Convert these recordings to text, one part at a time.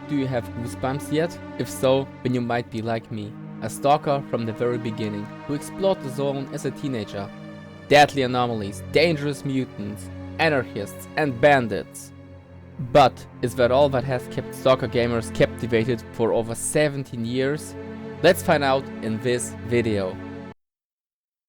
Do you have goosebumps yet? If so, then you might be like me, a stalker from the very beginning, who explored the zone as a teenager. Deadly anomalies, dangerous mutants, anarchists and bandits. But is that all that has kept Stalker gamers captivated for over 17 years? Let's find out in this video.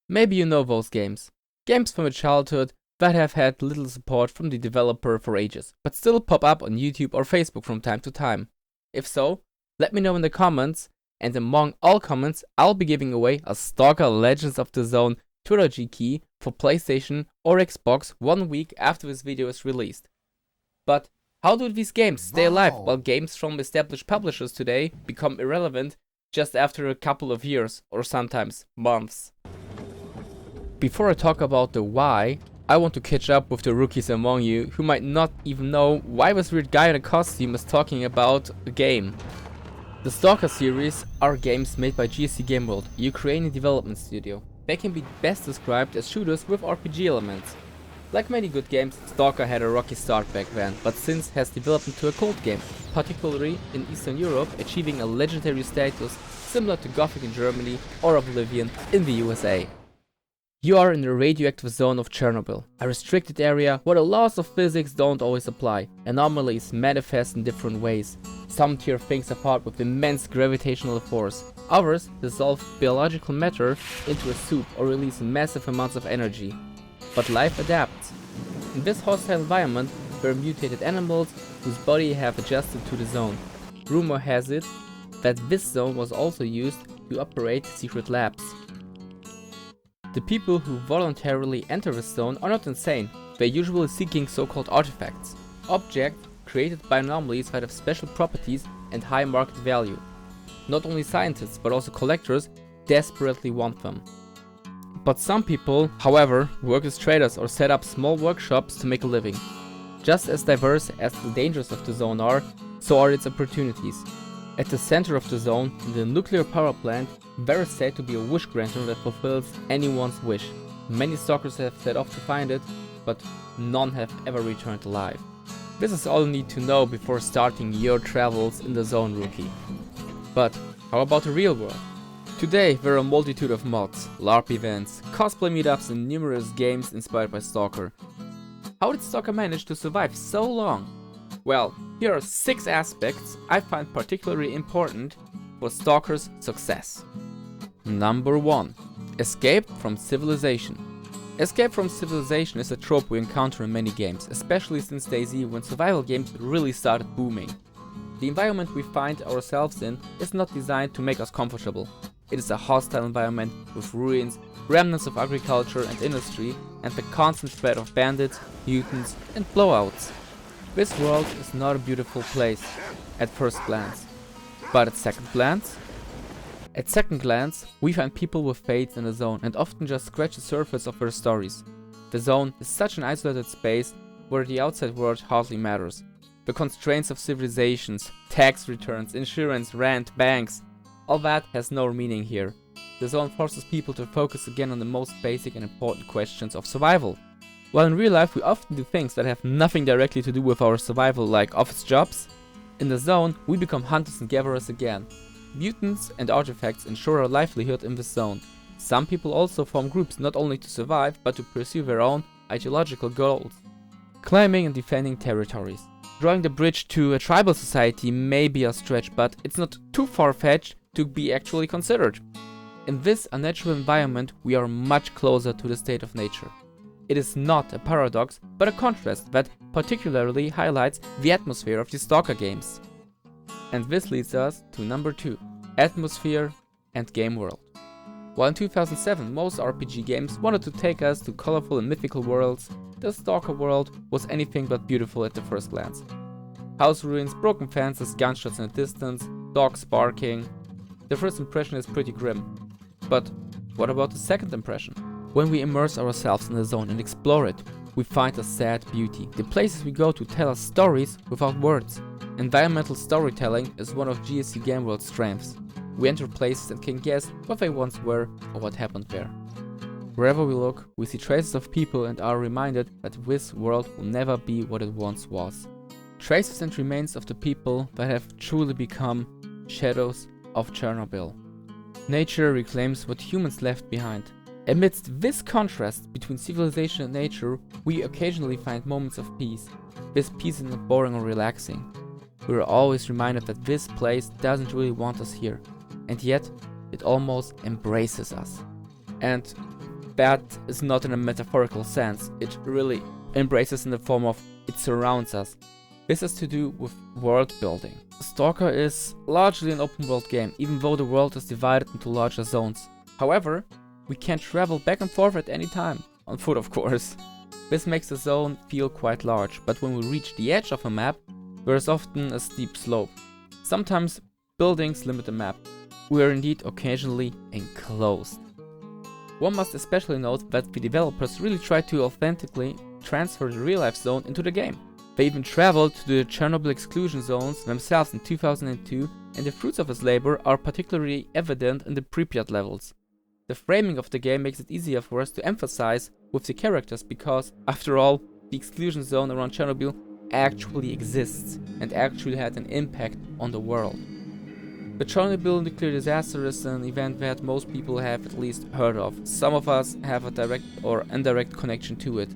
Maybe you know those games. Games from your childhood that have had little support from the developer for ages, but still pop up on YouTube or Facebook from time to time. If so, let me know in the comments, and among all comments, I'll be giving away a Stalker Legends of the Zone trilogy key for PlayStation or Xbox 1 week after this video is released. But how do these games stay alive while games from established publishers today become irrelevant just after a couple of years or sometimes months? Before I talk about the why, I want to catch up with the rookies among you who might not even know why this weird guy in a costume is talking about a game. The Stalker series are games made by GSC Gameworld, a Ukrainian development studio. They can be best described as shooters with RPG elements. Like many good games, Stalker had a rocky start back then, but since has developed into a cult game, particularly in Eastern Europe, achieving a legendary status similar to Gothic in Germany or Oblivion in the USA. You are in the radioactive zone of Chernobyl, a restricted area where the laws of physics don't always apply. Anomalies manifest in different ways. Some tear things apart with immense gravitational force. Others dissolve biological matter into a soup or release massive amounts of energy. But life adapts. In this hostile environment, there are mutated animals whose body have adjusted to the zone. Rumor has it that this zone was also used to operate secret labs. The people who voluntarily enter this zone are not insane, they're usually seeking so-called artifacts, objects created by anomalies that have special properties and high market value. Not only scientists but also collectors desperately want them. But some people, however, work as traders or set up small workshops to make a living. Just as diverse as the dangers of the zone are, so are its opportunities. At the center of the zone, in the nuclear power plant, there is said to be a wish granter that fulfills anyone's wish. Many stalkers have set off to find it, but none have ever returned alive. This is all you need to know before starting your travels in the zone, rookie. But how about the real world? Today there are a multitude of mods, LARP events, cosplay meetups and numerous games inspired by Stalker. How did Stalker manage to survive so long? Well, here are 6 aspects I find particularly important for Stalker's success. Number 1. Escape from civilization. Escape from civilization is a trope we encounter in many games, especially since DayZ when survival games really started booming. The environment we find ourselves in is not designed to make us comfortable. It is a hostile environment with ruins, remnants of agriculture and industry, and the constant threat of bandits, mutants, and blowouts. This world is not a beautiful place at first glance, but at second glance? At second glance, we find people with fates in the zone and often just scratch the surface of their stories. The zone is such an isolated space where the outside world hardly matters. The constraints of civilizations, tax returns, insurance, rent, banks, all that has no meaning here. The zone forces people to focus again on the most basic and important questions of survival. While in real life we often do things that have nothing directly to do with our survival, like office jobs, in the zone we become hunters and gatherers again. Mutants and artifacts ensure our livelihood in this zone. Some people also form groups not only to survive but to pursue their own ideological goals, claiming and defending territories. Drawing the bridge to a tribal society may be a stretch, but it's not too far-fetched to be actually considered. In this unnatural environment we are much closer to the state of nature. It is not a paradox, but a contrast that particularly highlights the atmosphere of the Stalker games. And this leads us to number 2, atmosphere and game world. While in 2007 most RPG games wanted to take us to colorful and mythical worlds, the Stalker world was anything but beautiful at the first glance. House ruins, broken fences, gunshots in the distance, dogs barking. The first impression is pretty grim. But what about the second impression? When we immerse ourselves in the zone and explore it, we find a sad beauty. The places we go to tell us stories without words. Environmental storytelling is one of GSC Gameworld's strengths. We enter places and can guess what they once were or what happened there. Wherever we look, we see traces of people and are reminded that this world will never be what it once was. traces and remains of the people that have truly become shadows of Chernobyl. Nature reclaims what humans left behind. Amidst this contrast between civilization and nature, we occasionally find moments of peace. This peace is not boring or relaxing. We are always reminded that this place doesn't really want us here, and yet it almost embraces us. And that is not in a metaphorical sense, it really embraces in the form of it surrounds us. This has to do with world building. Stalker is largely an open world game, even though the world is divided into larger zones. However, we can travel back and forth at any time, on foot of course. This makes the zone feel quite large, but when we reach the edge of a map, there is often a steep slope. Sometimes buildings limit the map. We are indeed occasionally enclosed. One must especially note that the developers really try to authentically transfer the real-life zone into the game. They even traveled to the Chernobyl exclusion zones themselves in 2002, and the fruits of this labor are particularly evident in the Pripyat levels. The framing of the game makes it easier for us to emphasize with the characters because, after all, the exclusion zone around Chernobyl actually exists and actually had an impact on the world. The Chernobyl nuclear disaster is an event that most people have at least heard of. Some of us have a direct or indirect connection to it.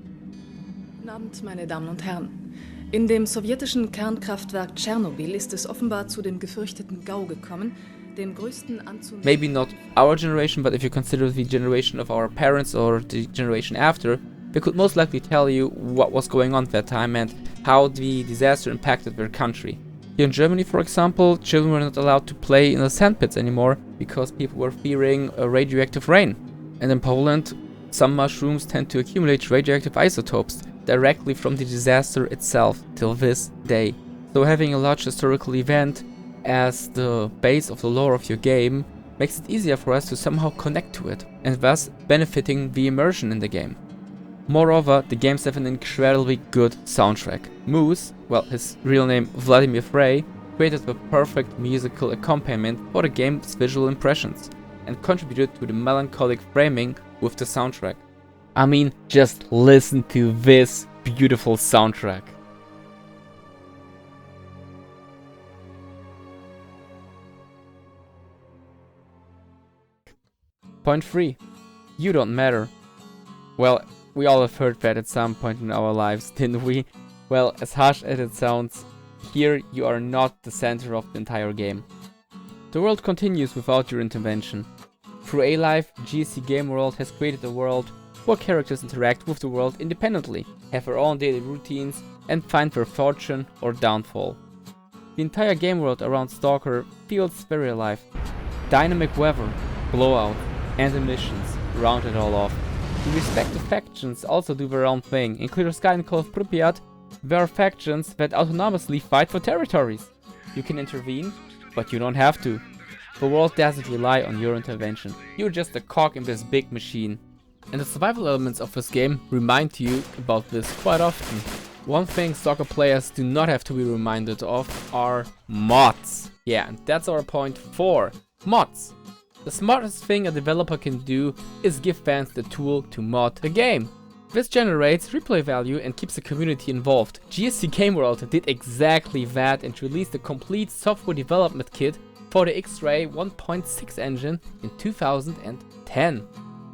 Guten Abend, meine Damen und Herren. In dem sowjetischen Kernkraftwerk Tschernobyl ist es offenbar zu dem gefürchteten GAU gekommen, dem größten anzunehmen. Maybe not our generation, but if you consider the generation of our parents or the generation after, they could most likely tell you what was going on at that time and how the disaster impacted their country. Here in Germany, for example, children were not allowed to play in the sandpits anymore because people were fearing a radioactive rain. And in Poland, some mushrooms tend to accumulate radioactive isotopes directly from the disaster itself till this day. So having a large historical event as the base of the lore of your game makes it easier for us to somehow connect to it, and thus benefiting the immersion in the game. Moreover, the games have an incredibly good soundtrack. Moose, well, his real name Vladimir Frey, created the perfect musical accompaniment for the game's visual impressions and contributed to the melancholic framing with the soundtrack. I mean, just listen to this beautiful soundtrack. Point 3. You don't matter. Well, we all have heard that at some point in our lives, didn't we? Well, as harsh as it sounds, here you are not the center of the entire game. The world continues without your intervention. Through outlived, GSC Gameworld has created a world where characters interact with the world independently, have their own daily routines, and find their fortune or downfall. The entire game world around Stalker feels very alive. Dynamic weather, blowout, and emissions round it all off. The respective factions also do their own thing. In Clear Sky and Call of Pripyat, there are factions that autonomously fight for territories. You can intervene, but you don't have to. The world doesn't rely on your intervention. You're just a cog in this big machine. And the survival elements of this game remind you about this quite often. One thing Stalker players do not have to be reminded of are mods. Yeah, and that's our point 4. Mods. The smartest thing a developer can do is give fans the tool to mod the game. This generates replay value and keeps the community involved. GSC Gameworld did exactly that and released a complete software development kit for the X-Ray 1.6 engine in 2010,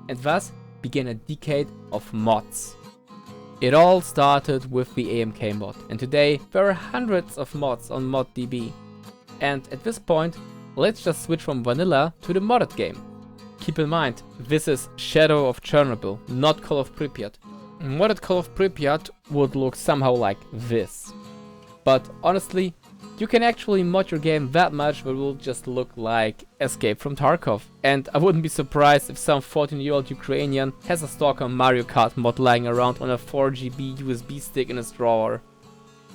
and thus began a decade of mods. It all started with the AMK mod, and today there are hundreds of mods on ModDB. And at this point, let's just switch from vanilla to the modded game. Keep in mind, this is Shadow of Chernobyl, not Call of Pripyat. Modded Call of Pripyat would look somehow like this. But honestly, you can actually mod your game that much that it will just look like Escape from Tarkov. And I wouldn't be surprised if some 14-year-old Ukrainian has a Stalker Mario Kart mod lying around on a 4GB USB stick in his drawer.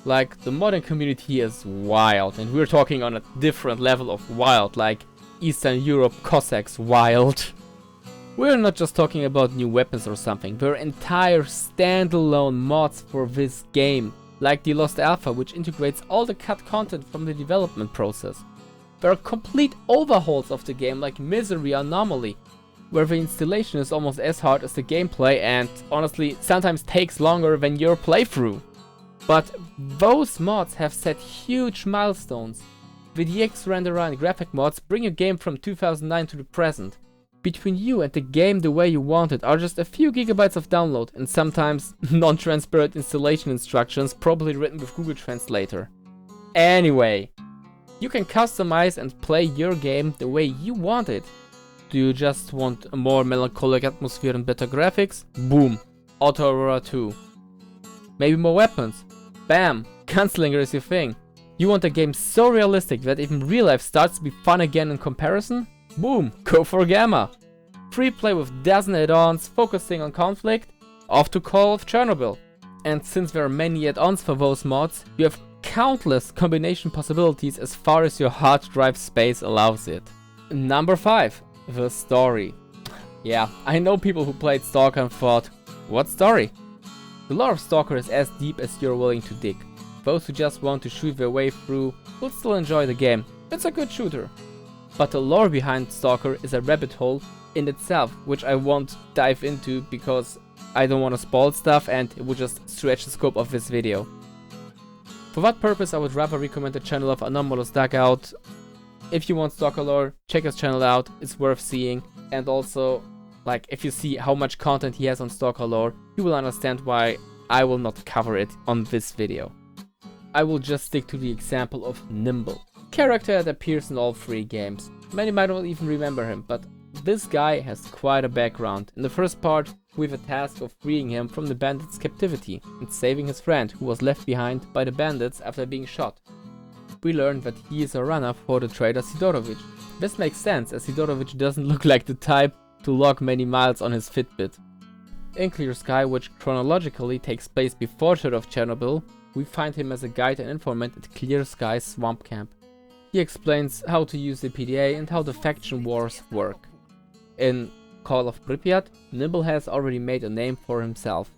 Like, the modding community is wild, and we're talking on a different level of wild, like Eastern Europe Cossacks wild. We're not just talking about new weapons or something, there are entire standalone mods for this game, like the Lost Alpha, which integrates all the cut content from the development process. There are complete overhauls of the game, like Misery Anomaly, where the installation is almost as hard as the gameplay and honestly sometimes takes longer than your playthrough. But those mods have set huge milestones. The DX renderer and graphic mods bring your game from 2009 to the present. Between you and the game the way you want it are just a few gigabytes of download and sometimes non-transparent installation instructions probably written with Google Translator. Anyway, you can customize and play your game the way you want it. Do you just want a more melancholic atmosphere and better graphics? Boom, Auto Aurora 2. Maybe more weapons? Bam, Gunslinger is your thing. You want a game so realistic that even real life starts to be fun again in comparison? Boom, go for Gamma. Free play with dozen add-ons focusing on conflict? Off to Call of Chernobyl. And since there are many add-ons for those mods, you have countless combination possibilities as far as your hard drive space allows it. Number 5. The story. Yeah, I know people who played Stalker and thought, what story? The lore of Stalker is as deep as you're willing to dig. Those who just want to shoot their way through will still enjoy the game. It's a good shooter. But the lore behind Stalker is a rabbit hole in itself, which I won't dive into because I don't want to spoil stuff and it would just stretch the scope of this video. For that purpose, I would rather recommend the channel of Anomalous Dugout. If you want Stalker lore, check his channel out, it's worth seeing. And also, like, if you see how much content he has on Stalker lore, you will understand why I will not cover it on this video. I will just stick to the example of Nimble, character that appears in all 3 games. Many might not even remember him, but this guy has quite a background. In the first part, we have a task of freeing him from the bandits' captivity and saving his friend who was left behind by the bandits after being shot. We learn that he is a runner for the trader Sidorovic. This makes sense as Sidorovic doesn't look like the type to log many miles on his Fitbit. In Clear Sky, which chronologically takes place before Shadow of Chernobyl, we find him as a guide and informant at Clear Sky's swamp camp. He explains how to use the PDA and how the faction wars work. In Call of Pripyat, Nimble has already made a name for himself.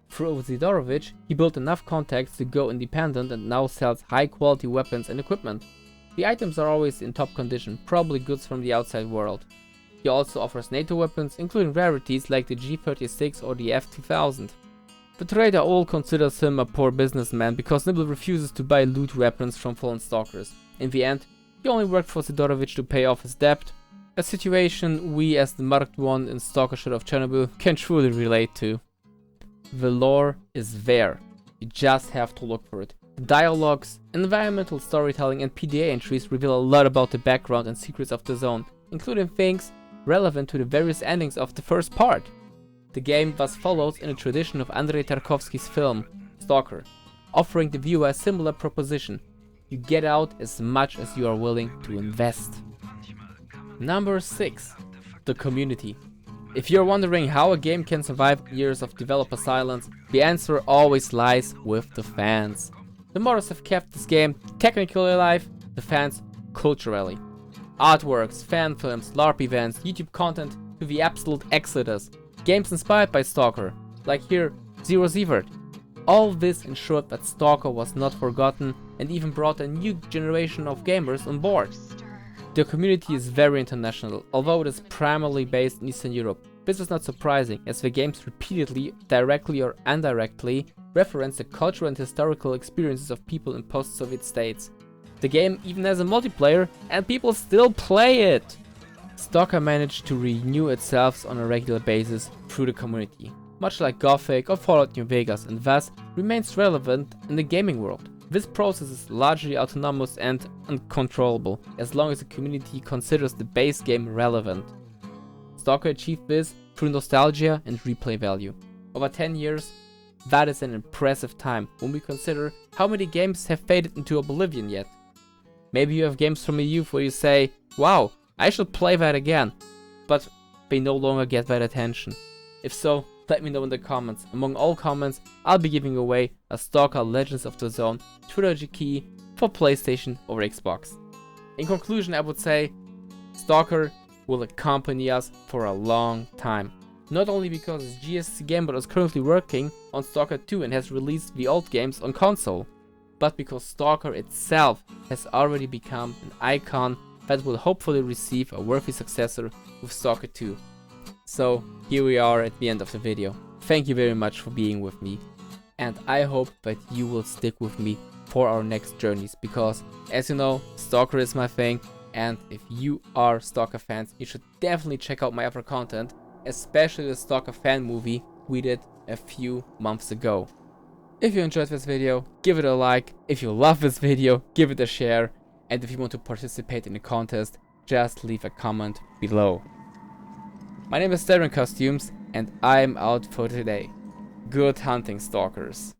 Through Sidorovic, he built enough contacts to go independent and now sells high quality weapons and equipment. The items are always in top condition, probably goods from the outside world. He also offers NATO weapons, including rarities like the G36 or the F2000. The trader all considers him a poor businessman because Nimble refuses to buy loot weapons from fallen stalkers. In the end, he only worked for Sidorovic to pay off his debt, a situation we as the marked one in Stalker Shadow of Chernobyl can truly relate to. The lore is there, you just have to look for it. The dialogues, environmental storytelling and PDA entries reveal a lot about the background and secrets of the zone, including things relevant to the various endings of the first part. The game thus follows in the tradition of Andrei Tarkovsky's film, Stalker, offering the viewer a similar proposition. You get out as much as you are willing to invest. Number 6. The community. If you're wondering how a game can survive years of developer silence, the answer always lies with the fans. The modders have kept this game technically alive, the fans culturally. Artworks, fan films, LARP events, YouTube content to the absolute exodus. Games inspired by Stalker, like here, Zero Zevert. All this ensured that Stalker was not forgotten and even brought a new generation of gamers on board. The community is very international, although it is primarily based in Eastern Europe. This is not surprising, as the games repeatedly, directly or indirectly, reference the cultural and historical experiences of people in post-Soviet states. The game even has a multiplayer, and people still play it! Stalker managed to renew itself on a regular basis through the community, much like Gothic or Fallout New Vegas, and thus remains relevant in the gaming world. This process is largely autonomous and uncontrollable, as long as the community considers the base game relevant. Stalker achieved this through nostalgia and replay value. Over 10 years, that is an impressive time when we consider how many games have faded into oblivion yet. Maybe you have games from your youth where you say, wow, I should play that again, but they no longer get that attention. If so, let me know in the comments. Among all comments, I'll be giving away a Stalker Legends of the Zone trilogy key for PlayStation or Xbox. In conclusion, I would say, Stalker will accompany us for a long time. Not only because GSC Gameworld is currently working on Stalker 2 and has released the old games on console, but because Stalker itself has already become an icon that will hopefully receive a worthy successor with Stalker 2. So here we are at the end of the video. Thank you very much for being with me. and I hope that you will stick with me for our next journeys, because as you know, Stalker is my thing, and if you are Stalker fans, you should definitely check out my other content, especially the Stalker fan movie we did a few months ago. If you enjoyed this video, give it a like. If you love this video, give it a share. And if you want to participate in the contest, just leave a comment below. My name is S.T.A.L.K.E.R, and I'm out for today. Good hunting, Stalkers.